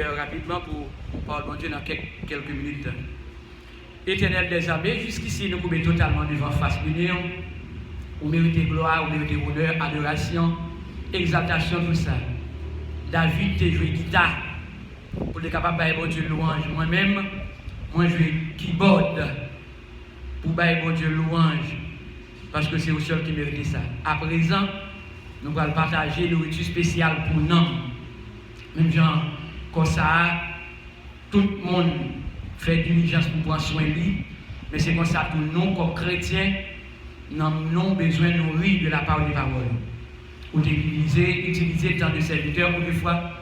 Rapidement pour parler bon Dieu dans quelques minutes. Éternel des armées, jusqu'ici nous pouvons totalement devant face l'union. Vous méritez gloire, vous méritez honneur, adoration, exaltation, tout ça. David t'a joué guitare pour être capable de faire bon Dieu louange. Moi-même, moi je joue keyboard pour faire bon Dieu louange. Parce que c'est au seul qui mérite ça. À présent, nous allons partager une nourriture spéciale pour nous. Même genre, comme ça, tout le monde fait diligence pour prendre soin de lui. Mais c'est comme ça, pour nous, comme chrétiens, nous avons besoin de nourrir de la parole des paroles. Ou utiliser le temps de serviteur, ou des fois,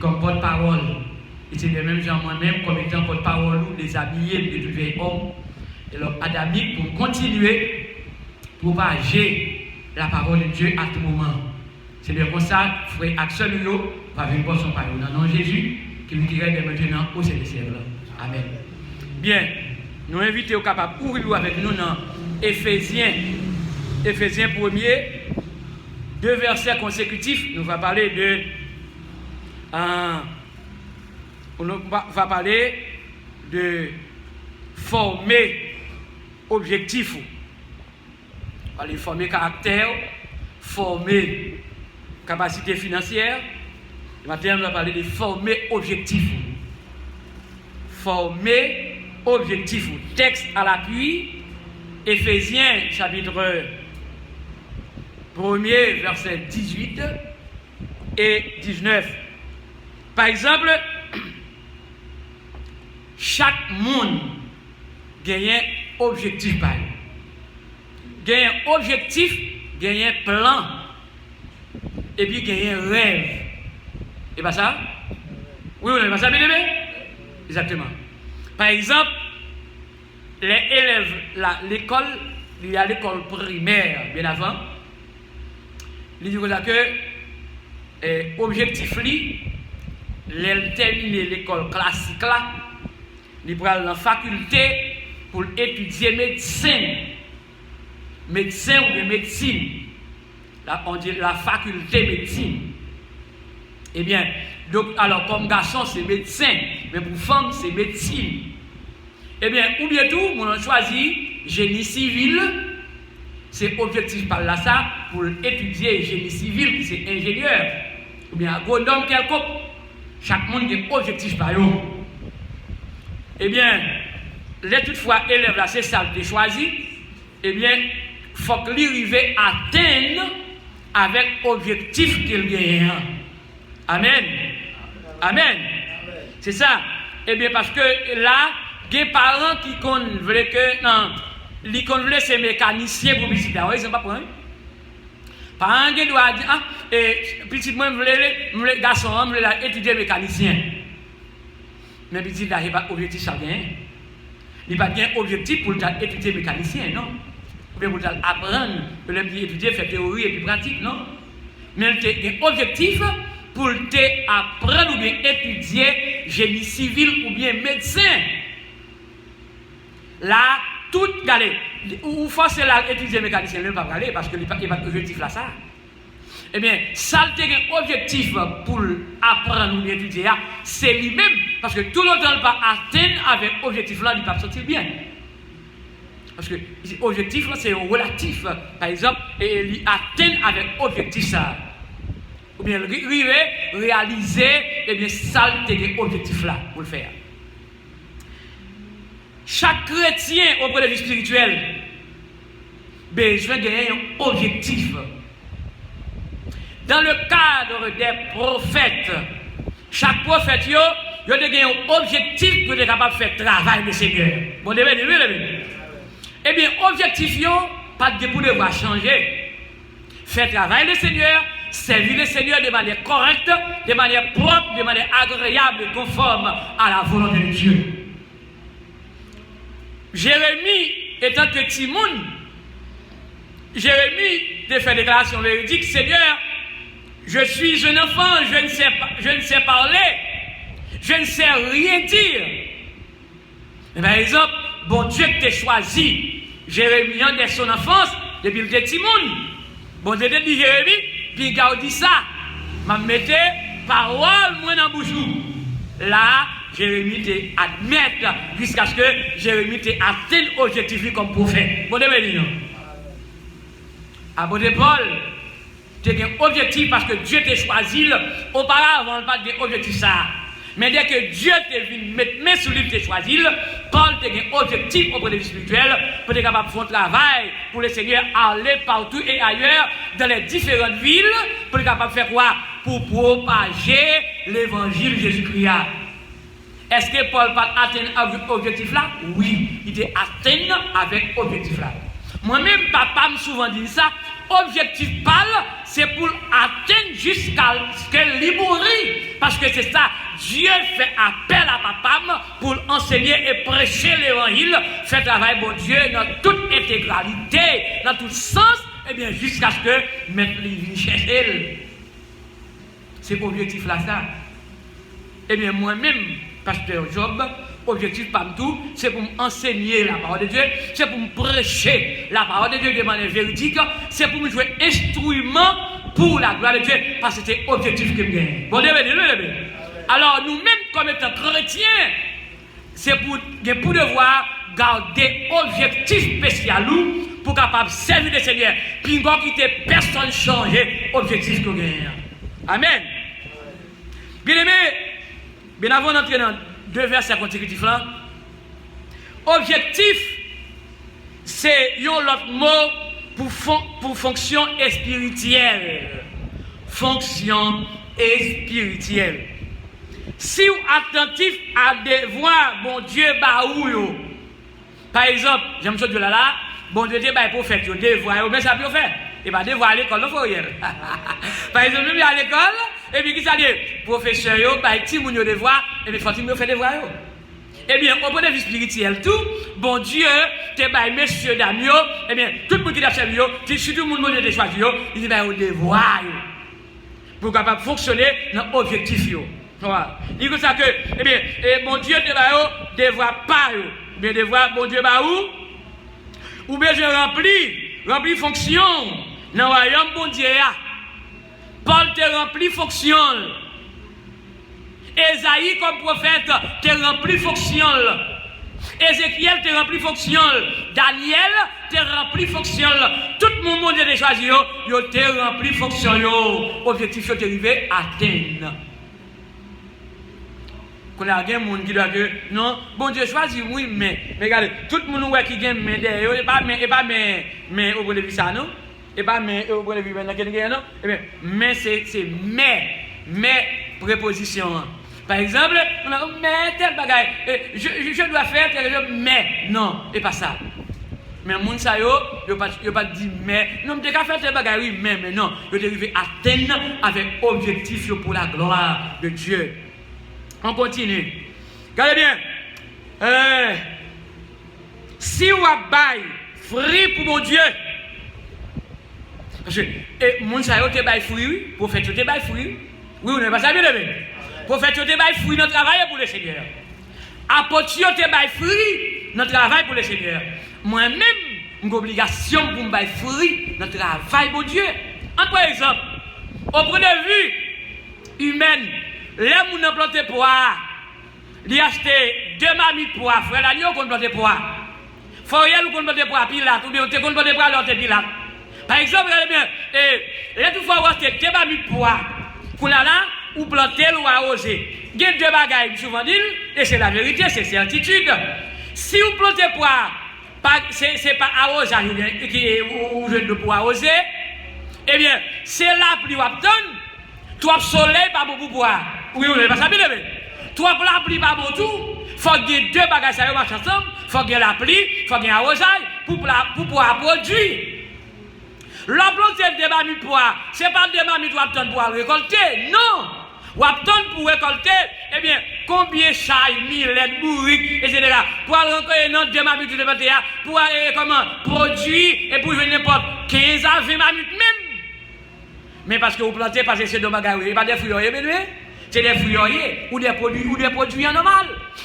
comme porte-parole. Et c'est les mêmes gens, moi-même, comme étant porte-parole, les habiller de tout vieil homme. Et donc, adamique, pour continuer, pour propager la parole de Dieu à tout moment. C'est bien comme ça, frère Axel Hugo va venir pour son parole. Dans le nom de Jésus, qui nous dirait dès maintenant au Célestial. Amen. Bien, nous invitons au capable ouvrir avec nous dans Éphésiens 1er, 2 versets consécutifs. Nous allons parler de. On va parler de former objectif. On va parler de former caractère, former capacité financière. Le matin, on va parler de former objectif. Former objectif. Texte à l'appui, Éphésiens chapitre 1er, verset 18 et 19. Par exemple, chaque monde gagne un objectif. Gagne un objectif, gagne un plan, et puis gagne un rêve. Et pas ça? Oui, on n'est pas ça, bien aimé? Exactement. Par exemple, les élèves, l'école, il y a l'école primaire, bien avant. Il dit que objectif, il terminer l'école classique là, il prend la faculté pour étudier médecine. Médecin ou de médecine. Là, on dit la faculté médecine. Eh bien, donc, alors comme garçon, c'est médecin, mais pour femme, c'est médecine. Eh bien, ou bien tout, on a choisi génie civil. C'est objectif par là, ça, pour étudier génie civil, qui c'est ingénieur. Ou bien agronome quelconque. Chaque monde a un objectif par eux. Eh bien, les toutefois élèves là, c'est ça que choisi. Eh bien, il faut qu'il arrive à atteindre avec objectif qu'il gagne. Amen. Amen. C'est ça. Eh bien, parce que là, il y a des parents qui veulent que. Non, ils veulent ces mécaniciens publicitaires. Oui, ils ne sont pas pour eux. Parents qui doivent dire, ah, petit moi, je veux garçon, je veux étudier mécanicien. Mais petit là, il n'y a pas d'objectif ça bien. Il n'y a pas d'objectif pour étudier mécanicien, non. Ou bien pour apprendre, pour étudier, faire théorie et puis pratique, non. Mais il y a un objectif pour apprendre ou bien étudier génie civil ou bien médecin. Là, tout, regardez, ou forcer là étudier mécanicien, ne pas aller parce qu'il n'y a pas d'objectif là, ça. Eh bien, ça, c'est un objectif pour apprendre ou bien étudier, c'est lui-même, parce que tout le temps, il ne va pas atteindre avec objectif là, il ne va pas sortir bien. Parce que l'objectif, c'est relatif. Par exemple, il atteint avec objectif ça. Ou bien réaliser, et bien ça, c'est l'objectif là pour le faire. Chaque chrétien auprès de la vie spirituelle besoin de gagner un objectif. Dans le cadre des prophètes, chaque prophète, il a gagné un objectif pour être capable de faire le travail du Seigneur. Bon, eh bien, objectif, pas de pour devoir changer. Faire le travail du Seigneur, servir le Seigneur de manière correcte, de manière propre, de manière agréable et conforme à la volonté de Dieu. Jérémie étant que Timoun, Jérémie a fait déclaration véridique, Seigneur, je suis un enfant, je ne sais parler, je ne sais rien dire. Et par exemple, bon Dieu t'a choisi Jérémie dès son enfance, depuis le Timoun. Bon Dieu t'a dit Jérémie, puis il a dit ça, m'a mis parole moi dans bouche. là, Jérémie admettre jusqu'à ce que Jérémie atteigne l'objectif comme prophète. Bon, devenir. Apôtre Paul, tu as un objectif parce que Dieu t'a choisi. Auparavant, pas de objectif ça. Mais dès que Dieu t'a venu mettre main sur lui, t'a choisi, Paul t'a un objectif auprès des spirituels pour être capable de faire un travail pour le Seigneur aller partout et ailleurs dans les différentes villes pour être capable de faire quoi? Pour propager l'évangile de Jésus-Christ. Est-ce que Paul pas atteint l'objectif là? Oui, il était atteint avec l'objectif là. Moi-même, papa m'a souvent dit ça. Objectif Paul, c'est pour atteindre jusqu'à ce que libérer. Parce que c'est ça, Dieu fait appel à papa pour enseigner et prêcher l'évangile, faire travail pour Dieu dans toute intégralité, dans tout sens, et bien jusqu'à ce que maintenant il vienne chercher. C'est objectif là ça. Et bien moi-même, pasteur Job, objectif pas tout, c'est pour enseigner la parole de Dieu, c'est pour me prêcher la parole de Dieu de manière véridique, c'est pour me jouer instrument pour la gloire de Dieu, parce que c'est objectif que je gagne. Bon, alors nous-mêmes, comme étant chrétiens, c'est pour devoir garder objectif spécial pour capable servir le Seigneur, puis ne quitter personne changer objectif que je gagne. Amen. Bien aimé, bien avant d'entrer dans 2 versets consécutifs là. Objectif, c'est un autre mot pour fonction spirituelle. Fonction spirituelle. Si vous êtes attentif à des voix, bon Dieu, baou, par exemple, j'aime ça de là, bon Dieu, bah prophète, des voix, mais ça peut faire. Et bien, des voix à l'école, il faut y aller. Par exemple, même à l'école, et puis qui ça dit, professeur, bah, petit moun yo des voix, et bien, faut-il me faire des voix. Eh bien, au point de vue spirituel, tout, bon Dieu, t'es bah, messieurs, dames, eh bien, tout le monde qui a servi, si tout le monde a choisi, il dit, bah, des voix, pour capable fonctionner dans l'objectif. Voilà. Il dit ça que, eh bien, bon Dieu, t'es bah, des voix pas, mais des voix, bon Dieu, bah, ou bien je remplis fonction dans le royaume bon Dieu. Paul te rempli fonction. Esaïe comme prophète te rempli fonction. Ézéchiel te rempli fonction. Daniel te rempli fonction. Tout le monde a choisi, yo te rempli fonction. Objectif est arrivé à atteindre. Quand il y a des gens qui disent que non, bon Dieu choisit, oui, mais regardez, tout le monde qui gagne, mais derrière, et pas mais au bout de ça, non? Et pas mais au bout de vivre dans quelqu'un, non? Mais c'est mais préposition. Par exemple, on a mais tel bagaille, je dois faire tel chose, mais non, et pas ça. Mais moun sa yo pas dit mais non, tu as fait tel bagaille, oui, mais non, je dérivé atteindre avec objectif pour la gloire de Dieu. On continue. Regardez bien. Si vous avez fruit pour mon Dieu, parce que mon sayo te bail fruit, prophète te bail fruit. Oui, on n'est pas ça bien levé. Prophète te bail fruit, notre travail pour le Seigneur. Apôtre te bail fruit, notre travail pour le Seigneur. Moi-même, j'ai obligation pour me bail fruit, notre travail pour Dieu. Par exemple, au point de vue humain, les gens qui ont planté poire, ils ont acheté 2 mamies de poire, frère l'agneau qui ont planté poire. Foriel qui ont planté poire, Pilate, ou bien qui ont planté poire, l'autre Pilate. Par exemple, regardez bien, les deux fois où vous avez 2 mamies de poire, pour là, ou planter ou arroser. Il y a 2 bagailles, souvent dit, et c'est la vérité, c'est certitude. Si vous plantez poire, ce n'est pas arrosage ou je pour arroser, eh bien, c'est la pluie qui donne, toi soleil pas beaucoup poire. Oui, vous n'avez pas ça bien levé. Toi la pluie pas bon tout, il faut qu'il y ait 2 bagages qui marchent ensemble, il faut qu'il y ait la pluie, il faut qu'il y ait arrosage pour pouvoir produire. L'emploi de mamies poire, ce n'est pas des mamies qui attendent pour récolter, non. Ou attendre pour récolter, eh bien, combien chaille, millet, bourrique, etc. Pour aller rencontrer dans 2 mamies de côté, pour aller comment produire et pour venir n'importe 15 à 20 mamies même. Mais parce que vous plantez, parce que c'est de bagaille, pas des fruits, c'est des fruits ou des produits normaux.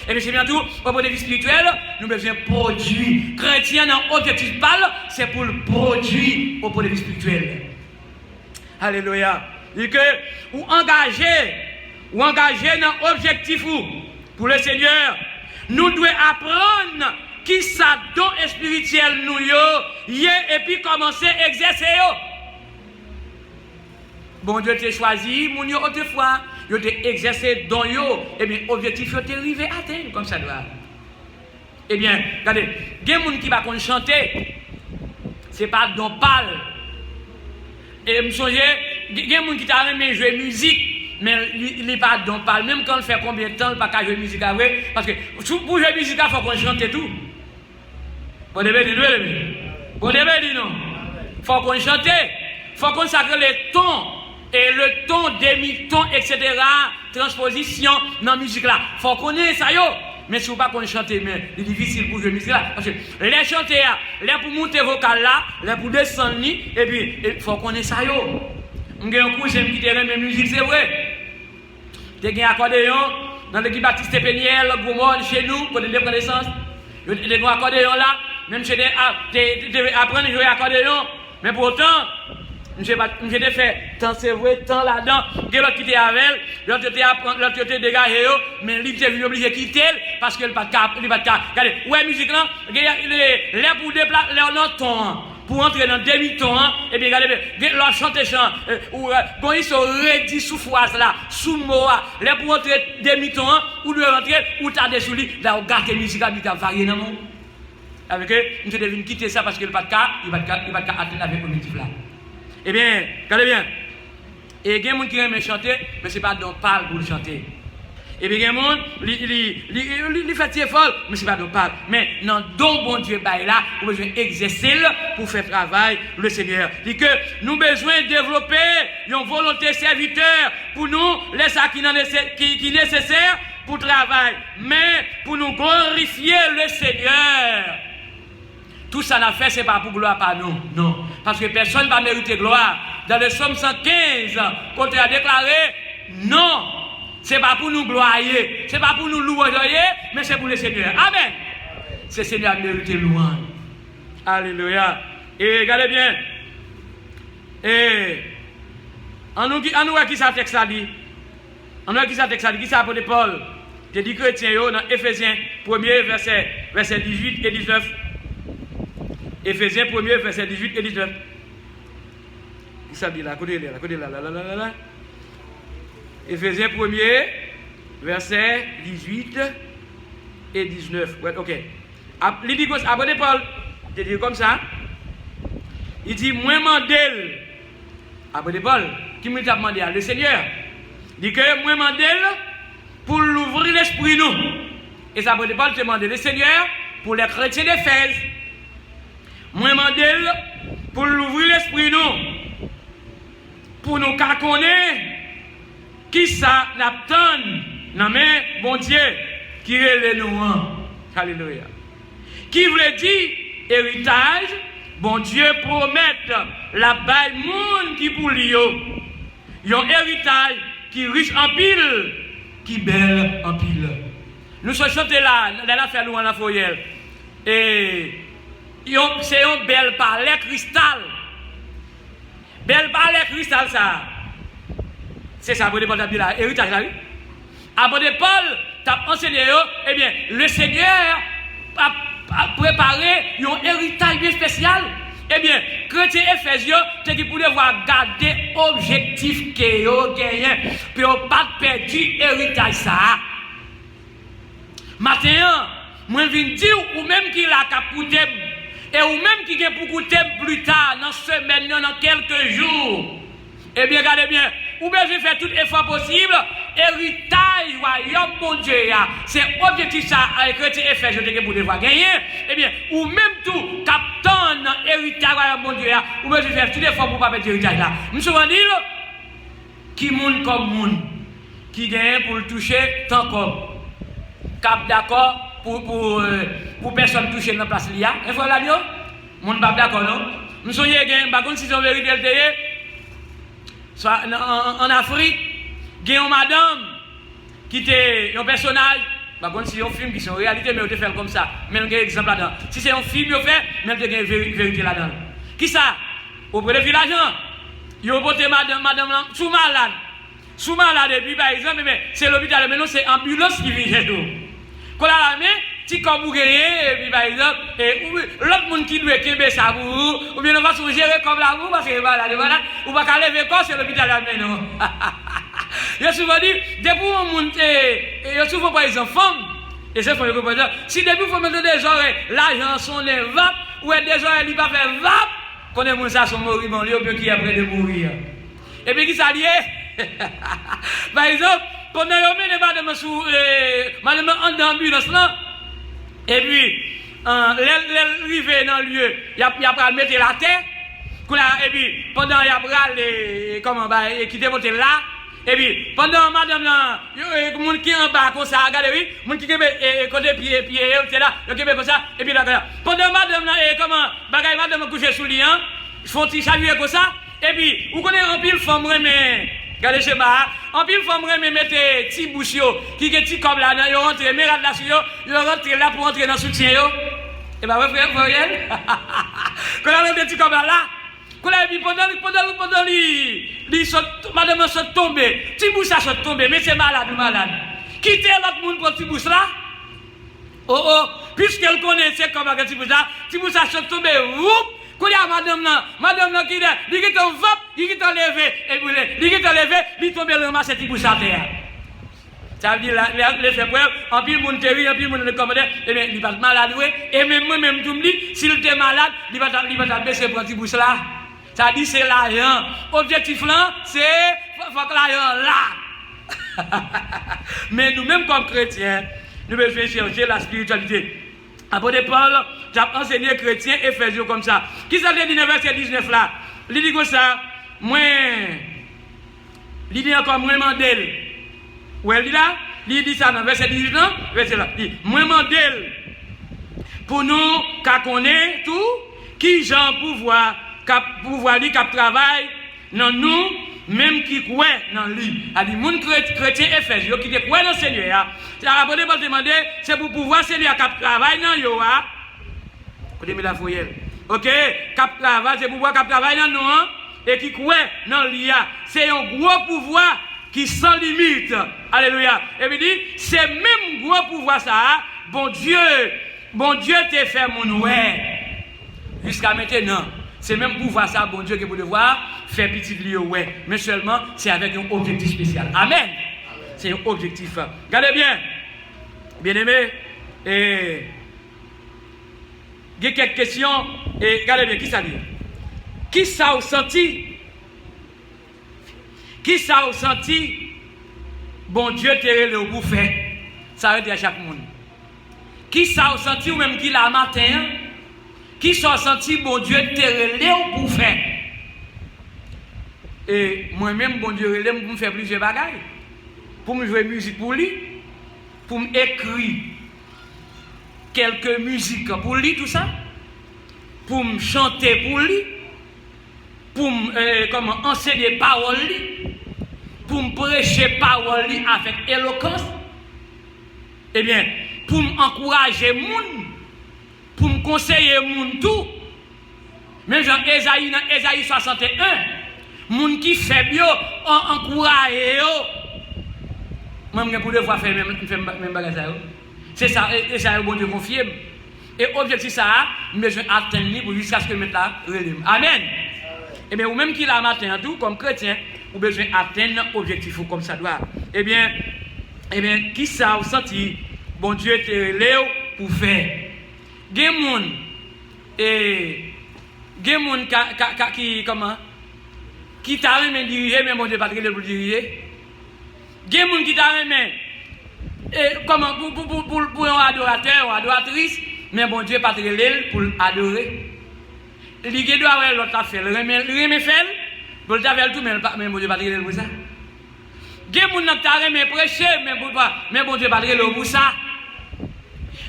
Et bien c'est bien tout, au point de vue spirituel, nous avons besoin de produits. Chrétien, dans objectif parle, c'est pour le produit au point de vue spirituel. Alléluia. Et que vous engagez ou engagé dans l'objectif pour le Seigneur, nous devons apprendre qui ça don spirituel nous et puis commencer à exercer yo. Bon Dieu t'a choisi, mon yo autrefois, yo t'a exercé don yo, et bien objectif yo t'est arrivé à atteindre comme ça doit. Eh bien, regardez, il y a des gens qui va chanter, c'est pas don parle. Et me songe, il y a des gens qui t'a aimé jouer musique, mais il n'est pas don parle. Même quand on fait combien de temps, il ne peut pas jouer musique avec, parce que pour jouer musique, il faut qu'on chante tout. Vous devez dire non. Il faut qu'on chante, il faut qu'on sacre les tons, et le ton, demi-ton, etc. Transposition dans la musique là. Il faut qu'on ait ça, yo. Mais si vous ne pouvez pas chanter, mais c'est difficile pour jouer musique là. Parce que les chanter, les pour monter vocal là, les pour descendre, et puis il faut qu'on ait ça, yo. J'ai un cousin qui te remet musique, c'est vrai. Tu as un accordéon dans l'équipe Baptiste Péniel, Goumon, chez nous, pour des connaissances. Tu as un accordéon là, même si tu apprendre à jouer accordéon, mais pourtant, je t'ai fait tant c'est vrai, tant là-dedans. L'autre qui était avec elle, l'autre était dégagé, mais lui était obligé de quitter parce qu'il n'a pas de cap. Regardez, ouais, musique là, les pour déplacer leur ton. Pour entrer dans demi-ton, et bien regardez, leur chanter chant, quand ils sont rédits sous phrase là, sous mot, là pour entrer demi-ton, ou de rentrer, ou t'as des souliers, là, on garde la musique, il a varié dans le monde. Avec eux, nous devons quitter ça parce qu'il n'a pas de cas, il va atteindre avec l'objectif là. Eh bien, regardez bien, et il y a des gens qui aiment chanter, mais ce n'est pas dont parle pour le chanter. Et bien, il y a des gens qui fait folle, mais ce n'est pas dont parle. Mais dans don bon Dieu, là, nous besoin d'exercer pour faire travail le Seigneur. Il dit que nous avons besoin de développer une volonté serviteur pour nous, les ça qui est nécessaire pour le travail, mais pour nous glorifier le Seigneur. Tout ça n'a fait, ce n'est pas pour gloire par nous. Non. Parce que personne ne va mériter gloire. Dans le psaume 115, quand il a déclaré, non, ce n'est pas pour nous gloyer, ce n'est pas pour nous louer, mais c'est pour le Seigneur. Amen. C'est le Seigneur qui mérite louange. Alléluia. Et regardez bien. Et en nous qui ça texte a dit. En nous qui ça texte a dit. Qui ça apôtre Paul? J'ai dit chrétien dans Éphésiens 1er verset 18 et 19. Éphésiens 1er verset 18 et 19. Qui ça dit là? Côté là. Éphésiens 1er verset 18 et 19. Ouais, ok. Il dit apôtre Paul, il dit comme ça. Il dit, moi mandel. Apôtre Paul, qui m'a demandé le Seigneur. Il dit que moi mandel pour l'ouvrir l'esprit nous. Et ça apôtre Paul demande le Seigneur pour les chrétiens d'Éphèse. Moi mandel pour l'ouvrir l'esprit nous. Pour nous connaître qui ça n'attend. Non mais bon Dieu qui est nous. Alléluia. Qui voulait dire héritage, bon Dieu promet la baille monde qui pour lui. Un héritage qui riche en pile, qui belle en pile. Nous sommes chantés là, dans la fait loin la foyer. Et c'est un bel palais cristal. Bel palais cristal ça. C'est ça, Apôtre Paul t'a dit là, héritage là, oui. Apôtre Paul t'a enseigné, eh bien, le Seigneur a préparé un héritage bien spécial. Eh bien, chrétien Éphésiens, c'est qui pouvait voir garder objectif que vous gagnez, puis vous pas perdu héritage ça. Maintenant, moi je viens dire, ou même qui l'a capoté, et ou même qui vient pour coûter plus tard, dans semaine, dans quelques jours. Eh bien, regardez bien, ou bien je fais tout effort possible, héritage, royaume, bon Dieu, c'est objectif ça, avec chrétien Éphésiens, pour devoir gagner. Eh bien, ou même tout, captain, héritage, royaume, bon Dieu, ou bien je fais tout effort pour ne pas perdre héritage là. Je me souviens dire, qui monde comme monde, qui gagne pour le toucher, tant comme, cap d'accord, pour personne toucher dans la place là. Il faut la dire, monde pas d'accord, non? Je me souviens, par contre, si c'est en vérité, soit en Afrique, il y a une madame qui était un personnage. Par contre, si c'est un film qui est en réalité, mais on te fait comme ça. Mais on a un exemple là-dedans. Si c'est un film, on fait, mais on a une vérité là-dedans. Qui ça? Auprès de villageants, ils ont porté madame sous malade. Sous malade, et puis par exemple, mais c'est l'hôpital, mais non, c'est ambulance qui vient chez nous. Quand la main, si comme vous gagnez, et puis par exemple, l'autre monde qui doit quitter ça pour vous, ou bien on va se gérer comme là, vous, parce que voilà, ou pas qu'à lever corps, c'est l'hôpital là, mais non. Il y a souvent dit, depuis on monte, il y a souvent par exemple, femmes, et c'est pour le comprendre, si depuis vous mettez des oreilles, l'argent sont des vapes, ou des oreilles qui ne pas faire vape, qu'on est ça sont moribonds, ou bien qui est après de mourir. Et puis qui s'allie, par exemple, quand on met madame sous madame en ambulance là, et puis l'arrivée dans le lieu, il y a pas mettre la tête, et puis pendant il y a pas comment qui démonter là, et puis pendant madame là, monde qui en bas comme ça, regardez oui, monde qui côté pied c'est là, le qui comme ça, et puis là pendant madame là comment bagaille madame coucher sous lit, font ils saluer comme ça, et puis vous connaissez en pile femme mais regardez chez moi, en pile femme mais mettez petit bouche qui est petit comme là, yo rentre mais là dessus yo rentre là pour entrer dans soutien yo. Et ben frère Floriel. Quand on a petit comme là, quand on a vu pendant madame saute tomber, petit bouche ça saute tomber, mais c'est malade. Quittez l'autre monde pour petit bouche là. Oh, puisqu'elle connaît c'est comme un petit bouche ça saute tomber, whoop. Quand il y a madame là qui est en vape, qui est enlevé, et puis qui est enlevé, il tombe le masse et bouche à terre. Ça veut dire, les fait preuve, en pile monde terri, en pile monde le commandeur, et bien, il va malade, et même moi-même, tout me dit, s'il était malade, il va baisser pour petit bouche là. Ça dit, c'est l'argent. Objectif là, c'est, faut que l'argent là. Mais nous-mêmes, comme chrétiens, nous devons chercher la spiritualité. Apôtre Paul, j'ai enseigné chrétien Éphésiens comme ça. Qui ça dit dans verset 19 là? Il dit comme ça, moi, il dit encore, moi, mandel. Où elle dit là? Il dit ça dans verset 19, verset là. Il dit, moi, mandel. Pour nous, qu'à connaître tout, qui j'en pouvoir lui, qu'à travail, dans nous, même qui croit dans lui. Il dit, mon chrétien Éphésiens, qui croit dans le Seigneur, c'est à Paul demander, c'est pour pouvoir Seigneur qui travaille dans yo. Écoutez, la foyelle. Ok? Cap travail, c'est pour pouvoir cap travail dans nous, et qui croit dans l'IA. C'est un gros pouvoir qui sans limite. Alléluia. Et puis dit, c'est même gros pouvoir ça, bon Dieu t'a fait mon ouais. Jusqu'à maintenant. C'est même pouvoir ça, bon Dieu, que vous devez voir, faire petit lieu, ouais. Mais seulement, c'est avec un objectif spécial. Amen. C'est un objectif. Regardez bien. Bien aimé. Et il y a quelques questions. Et regardez bien, qui ça dit? Qui ça a senti? Qui ça a senti? Bon Dieu t'a le pour faire. Ça veut dire à chaque monde. Qui ça a senti ou même qui l'a matin? Qui sont senti, bon Dieu, te relève pour faire. Et moi-même, bon Dieu, relève pour me faire plusieurs bagages. Pour me jouer musique pour lui. Pour m'écrire quelques musiques pour lui, tout ça. Pour me chanter pour lui. Pour me enseigner parole lui. Pour me prêcher parole lui avec éloquence. Eh bien, pour m'encourager moun. Pour me conseiller moun tout. Même Jean Ésaïe 61, moun qui fait bien, encourager yo. Moi je pour devoir faire même bagage ça. C'est ça et ça bon Dieu confie. Et objectif ça, mais je atteindre pour jusqu'à ce que mettre là relève. Amen. Et bien ou même qui la matin tout comme chrétien, ou besoin atteindre objectif comme ça doit. Eh bien qui ça ou senti bon Dieu te relève pour faire. Gen moun qui comment qui t'a remis diriger mais bon Dieu pas pour diriger. Gen moun qui t'a remis comment pour un adorateur ou adoratrice mais bon Dieu pas pour adorer. Li gen doit avoir l'autre affaire, remet faire pour le faire tout mais bon Dieu pas pour ça. Gen moun qui t'a remis prêcher mais bon Dieu pas pour ça.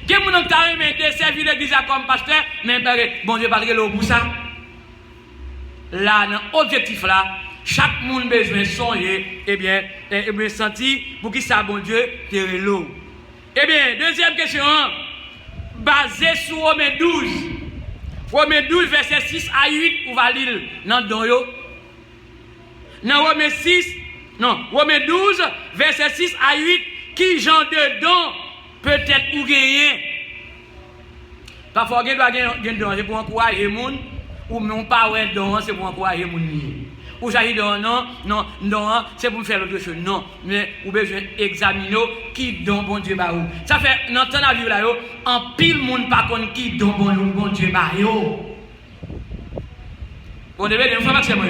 Quel monde qui a aimé servir l'église comme pasteur, mais bon Dieu, pas de pour ça. Là, dans l'objectif là, chaque monde a besoin de soigner, et bien sentir pour qui ça, bon Dieu, te l'eau. Eh bien, deuxième question, basée sur Romains 12. Romains 12, verset 6 à 8, on va lire dans le don. Dans Romains 6, Non, Romains 12, verset 6 à 8, qui genre de don peut-être ou gagner. Parfois, il doit gagner don, c'est pour encourager les gens, ou non pas ouais don, c'est pour encourager les gens. Ou ça dit non, c'est pour faire l'autre chose. Non, mais vous besoin d'examiner qui don bon Dieu ba ou. Ça fait dans temps la vie là yo, en pile monde pas connaît qui don bon Dieu ba yo. Vous devez faire maximum.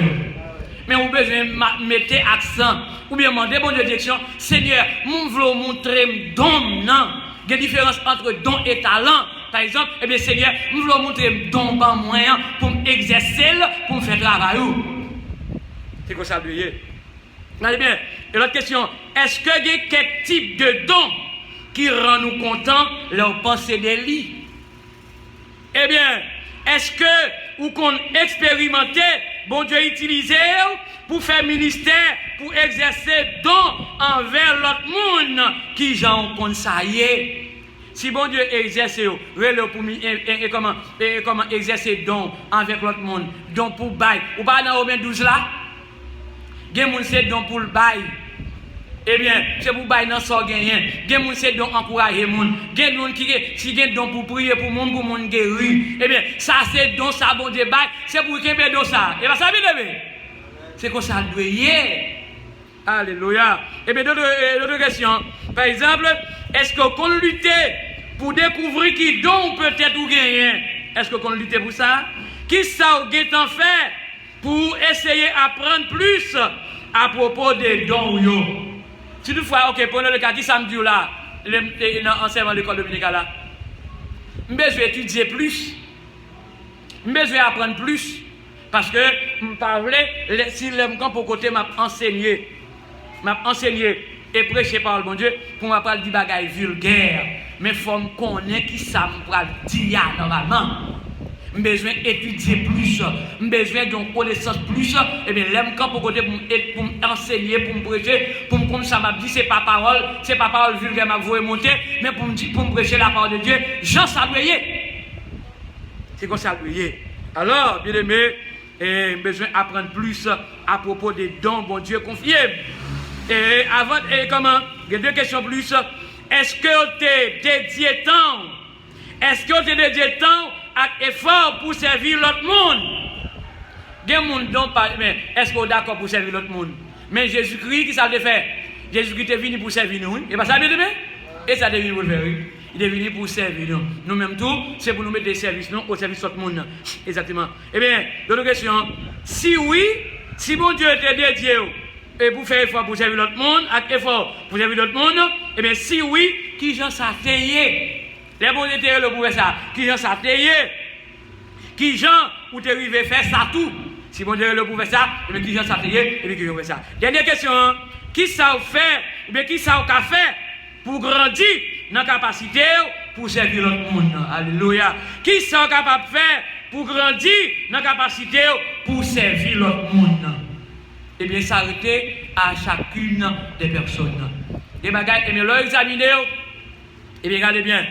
Mais vous besoin mettre accent ou bien demander bon Dieu direction. Seigneur, mon vouloir montrer don non. Il y a une différence entre don et talent. Par exemple, eh bien Seigneur, mon vouloir montrer don pas moyen pour m'exercer, pour me faire travail. C'est quoi ça, lui? Allez bien. Et l'autre question, est-ce qu'il y a quel type de don qui rend nous contents leur pensée des lits? Eh bien, est-ce que vous qu'on expérimenté, bon Dieu utilisé pour faire ministère, pour exercer don envers l'autre monde qui j'en compte ça y est? Si bon Dieu exerce, comment exercer don avec l'autre monde, don pour bail, ou pas dans Romains 12 là? Gen moun se don pour le bail. Eh bien, c'est pour bail nan so genyen. Gen moun se don encourager moun. Gen moun qui si gen don pour prier pour moun guéri. Eh bien, ça c'est don ça bon Dieu bail, c'est pour kembe don ça. Et va ça bien c'est comme ça doit y. Alléluia. Eh bien, d'autres questions. Par exemple, est-ce qu'on lutte pour découvrir qui don peut-être ou gagner? Est-ce qu'on lutte pour ça? Qui ça ou gen en fait pour essayer d'apprendre plus à propos des dons. Si toutefois, ok, prenons le cas qui samedi là, l'enseignement de l'école dominicale là, je vais étudier plus, je vais apprendre plus, parce que je parlais, si je me pour côté, m'a enseigné et prêcher par le bon Dieu, pour m'a parler des bagailles vulgaires, mais il faut me connaître qui ça me dit normalement. J'ai besoin d'étudier plus, j'ai besoin d'une connaissance plus, et bien, l'aime quand pour côté pour m'enseigner, pour me prêcher, pour me comme ça m'a dit, c'est pas parole vulgaire m'a voué monter, mais pour me prêcher la parole de Dieu, Jean Sabouye. C'est comme ça, alors, bien aimé, j'ai besoin d'apprendre plus à propos des dons, bon Dieu, confiés. Et avant, comment, il y a deux questions plus. Est-ce que tu es dédié temps? Est-ce que tu es dédié temps avec effort pour servir l'autre monde? Des monde dont pas, mais est-ce que vous êtes d'accord pour servir l'autre monde? Mais Jésus-Christ, qui ça le fait? Jésus-Christ est venu pour servir nous, et pas ça bien aimé? Et ça est venu pour le faire, il est venu pour servir nous. Nous-mêmes tout, c'est pour nous mettre des services nous, au service de l'autre monde. Exactement. Eh bien, d'autres questions. Si oui, si mon Dieu était dédié et pour faire effort pour servir l'autre monde, avec effort pour servir l'autre monde, eh bien, si oui, qui j'en ça payé? Les bons étaient le pour ça. Qui j'en ça payé? Qui j'en ou t'es arrivé faire ça tout? Si bon Dieu le pour faire ça, et bien qui j'en ça payé? Et bien qui j'en fait ça. Dernière question. Qui ça fait? Ou bien qui ça a fait pour grandir dans la capacité pour servir l'autre monde? Alléluia. Qui ça capable de faire pour grandir dans la capacité pour servir l'autre monde? Eh bien, s'arrêter à chacune des personnes. Les bagages, et bien, leur examiner, et bien, regardez bien.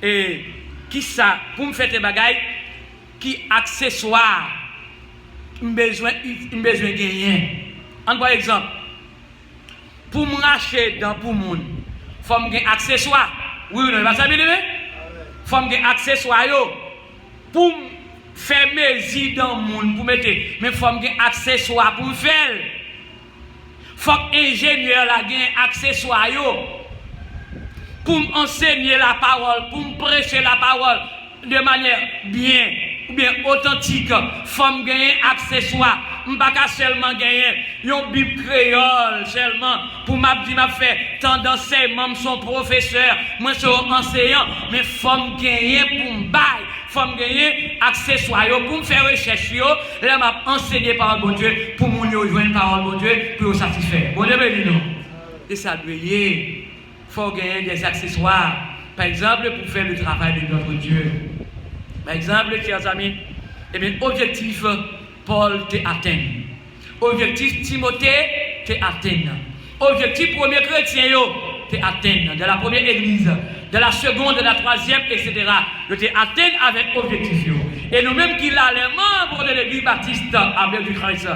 Et qui ça, pour me faire des bagages, qui accessoires, besoin de gagner. Par exemple, pour me racheter dans pour le monde, il faut me gagner accessoires. Oui ou non, vous savez, il faut me gagner accessoires pour faire mes idées dans le monde, pour mettre, mais il faut me gagner accessoires pour me faire. Il faut que l'ingénieur la gagne accessoires pour m'enseigner la parole, pour me prêcher la parole de manière bien ou bien authentique. Il faut me gagner accessoires. Je ne peux pas seulement gagner une Bible créole seulement pour m'a faire tant d'enseignements, son professeur, moi je suis enseignant, mais il faut me gagner pour me bailler. Il faut me gagner accessoires pour me faire recherche. Là, je m'a enseigné par bon Dieu pour me jouer une parole bon Dieu pour me satisfaire. Bon Dieu, non. Et ça doit y être. Il faut gagner des accessoires. Par exemple, pour faire le travail de notre Dieu. Par exemple, chers amis, eh bien, objectif Paul t'est atteint. Objectif Timothée t'est atteint. Objectif premier chrétien t'est atteint. De la première église, de la seconde, de la troisième, etc. T'es atteint avec objectif. Et nous-mêmes qui là, les membres de l'église baptiste avec du Christ,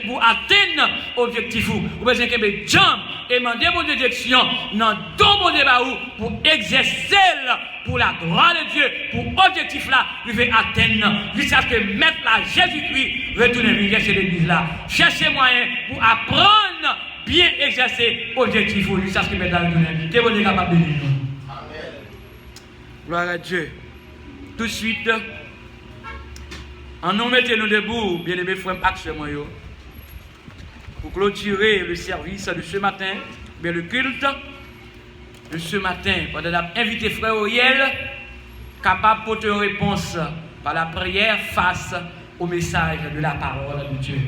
pour atteindre l'objectif, vous besoin que mes jambes et demander mon direction dans ton bon débat pour exercer pour la gloire de Dieu, pour l'objectif là, vous devez atteindre jusqu'à ce que mettre la Jésus-Christ retourne venir chez l'église là. Cherchez moyen pour apprendre bien exercer l'objectif jusqu'à ce que mettre la retourne. Que vous êtes capable de bénir nous. Amen. Gloire à Dieu. Tout de suite, en nous mettons debout, bien aimés frères, pour clôturer le service de ce matin, bien le culte de ce matin, pendant l'invité frère Auriel, capable de porter réponse par la prière face au message de la parole de Dieu.